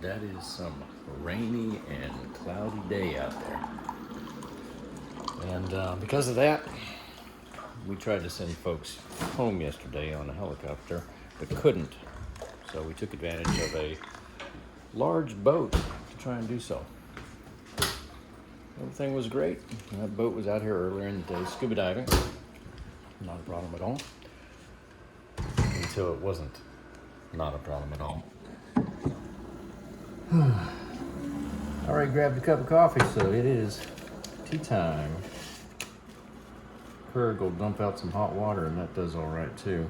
That is some rainy and cloudy day out there. And because of that, we tried to send folks home yesterday on a helicopter, but couldn't. So we took advantage of a large boat to try and do so. Everything was great. That boat was out here earlier in the day scuba diving. Not a problem at all. Until it wasn't not a problem at all. Alright, grabbed a cup of coffee, so it is tea time. Ferg will dump out some hot water, and that does alright too.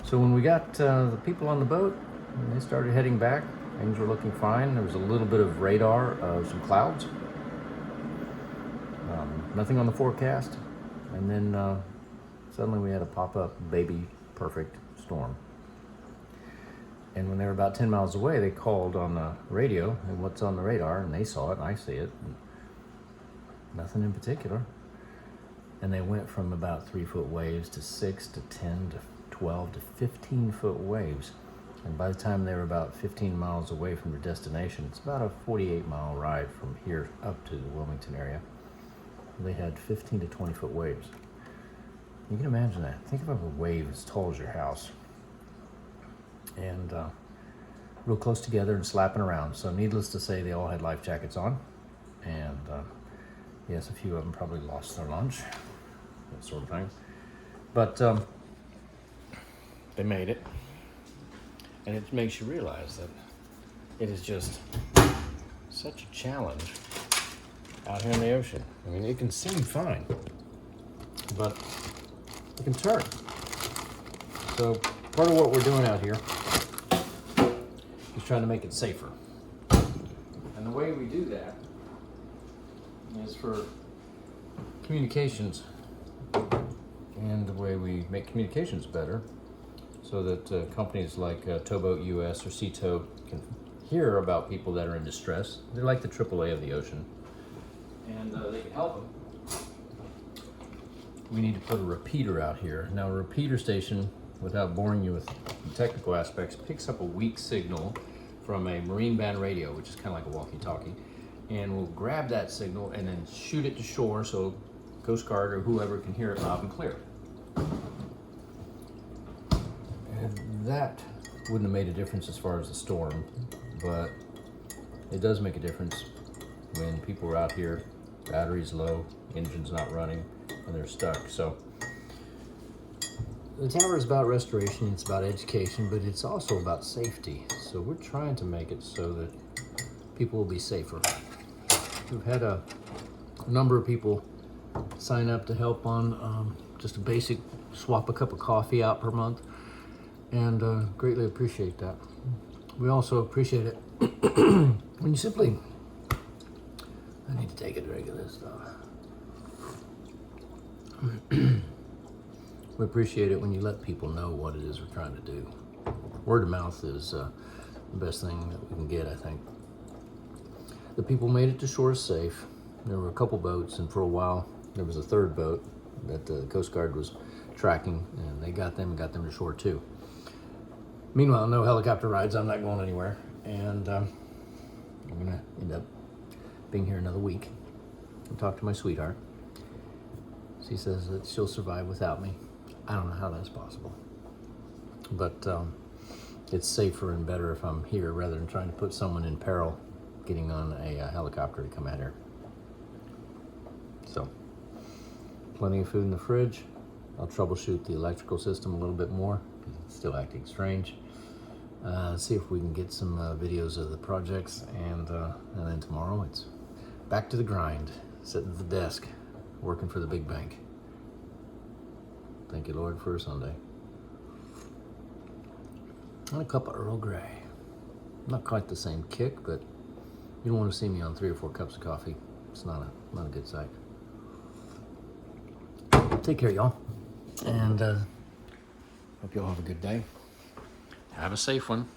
So when we got the people on the boat, and they started heading back, things were looking fine. There was a little bit of radar of some clouds. Nothing on the forecast. And then suddenly we had a pop-up baby perfect storm. And when they were about 10 miles away, they called on the radio, and what's on the radar, and they saw it, and I see it. Nothing in particular. And they went from about 3-foot waves to 6 to 10 to 12 to 15-foot waves. And by the time they were about 15 miles away from their destination, it's about a 48-mile ride from here up to the Wilmington area. They had 15 to 20-foot waves. You can imagine that. Think of a wave as tall as your house. And real close together and slapping around. So needless to say, they all had life jackets on. And yes, a few of them probably lost their lunch, that sort of thing. But they made it. And it makes you realize that it is just such a challenge out here in the ocean. I mean, it can seem fine, but it can turn. So part of what we're doing out here is trying to make it safer. And the way we do that is for communications, and the way we make communications better so that companies like Towboat US or Sea Tow can hear about people that are in distress. They're like the AAA of the ocean, and they can help them. We need to put a repeater out here. Now, a repeater station, without boring you with the technical aspects, picks up a weak signal from a marine band radio, which is kind of like a walkie-talkie, and we'll grab that signal and then shoot it to shore so Coast Guard or whoever can hear it loud and clear. And that wouldn't have made a difference as far as the storm, but it does make a difference when people are out here, batteries low, engine's not running, and they're stuck. So the tower is about restoration, it's about education, but it's also about safety. So we're trying to make it so that people will be safer. We've had a number of people sign up to help on just a basic swap a cup of coffee out per month, and greatly appreciate that. We also appreciate it when you simply, I need to take a drink of this stuff. We appreciate it when you let people know what it is we're trying to do. Word of mouth is the best thing that we can get, I think. The people made it to shore safe. There were a couple boats, and for a while there was a third boat that the Coast Guard was tracking, and they got them to shore too. Meanwhile, no helicopter rides. I'm not going anywhere, and I'm gonna end up being here another week and talk to my sweetheart. She says that she'll survive without me. I don't know how that's possible, but it's safer and better if I'm here rather than trying to put someone in peril getting on a helicopter to come out here. So, plenty of food in the fridge. I'll troubleshoot the electrical system a little bit more because it's still acting strange. See if we can get some videos of the projects, and then tomorrow it's back to the grind, sitting at the desk, working for the big bank. Thank you, Lord, for a Sunday. And a cup of Earl Grey. Not quite the same kick, but you don't want to see me on 3 or 4 cups of coffee. It's not a good sight. Take care, y'all, and hope y'all have a good day. Have a safe one.